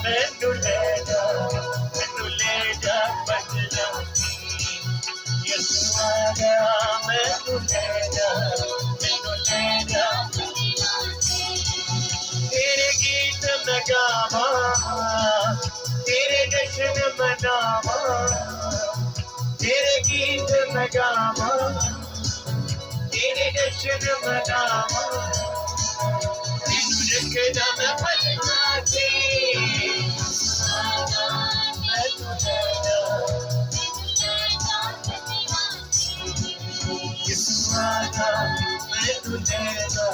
मैनू ले जा बजना यसुआ जा मैनू ले जा तेरे गीत मैं गावा तेरे जश्न मनावा तेरे गीत मैं गावा तेरे जश्न मनावा तेनू रखना मैं बजना के यसुआ जा मैनू ले जा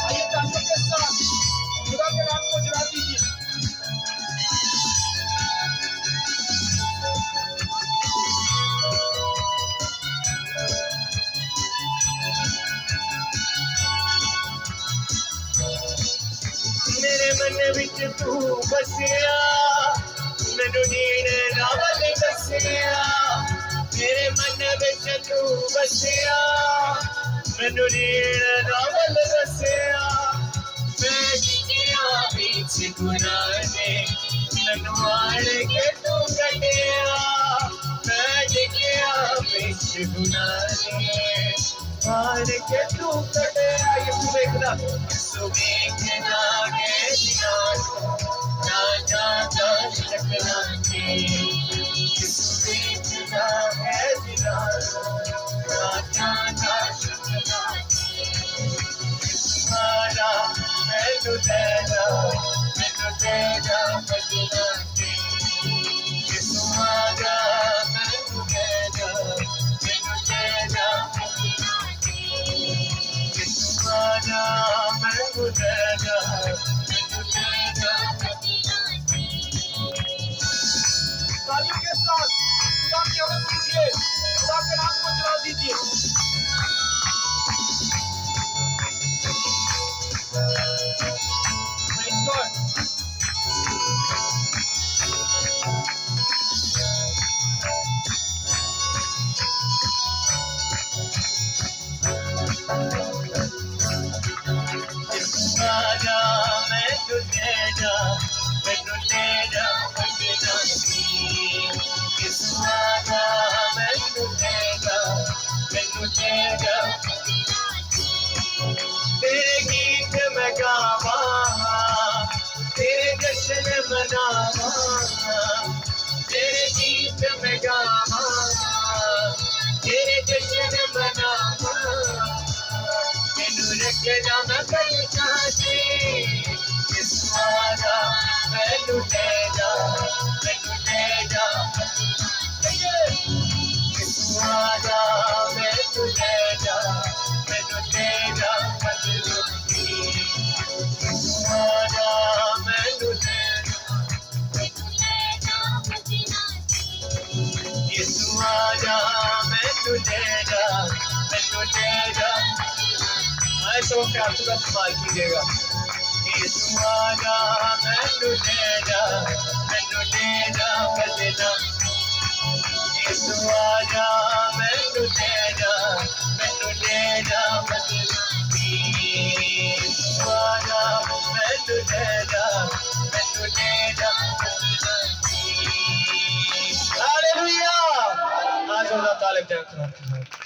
आइए तालियों के साथ खुदा के नाम को जला दीजिए। मेरे मन विच तू बसिया मैनू नीण नावल दसिया मेरे मन विच तू बसिया मैनू नीण नावल दसिया मैं जिया बीच गुनाह ने मैनू आण के तू कटिया मैं जिया बीच गुनाह ने आण के तू कटिया यीशु देखना के दिना ना जाता शकना के यीशु देखना है दिना ना जाता शकना के मारा मैनू तेरा बजना के यीशु मारा मैनू तेरा बजना के यीशु मारा मैनू तेरा तालियों के साथ खुदा की आवाज़ दीजिए, खुदा के नाम को जला दीजिए। Praise God. आजा मैनू ले जा बजना यीशु आजा मैनू ले जा तेरे गीत मैं गावा तेरे जश्न मनावा तेरे गीत मैं गावा तेरे जश्न मनावा मैनू रखना मैं बजना के यीशु आजा मैनू ले जा यीशु आजा मैनू ले जा बजना यीशु आजा मैनू ले जा यीशु आजा मैनू ले जा ऐसा प्यार का इस्तेमाल कीजिएगा यीशु आजा मैनू ले जा बजना यीशु आजा मैनू ले जा बजना यीशु आजा मैनू ले जा बजना हालेलुया आज होगा तालिब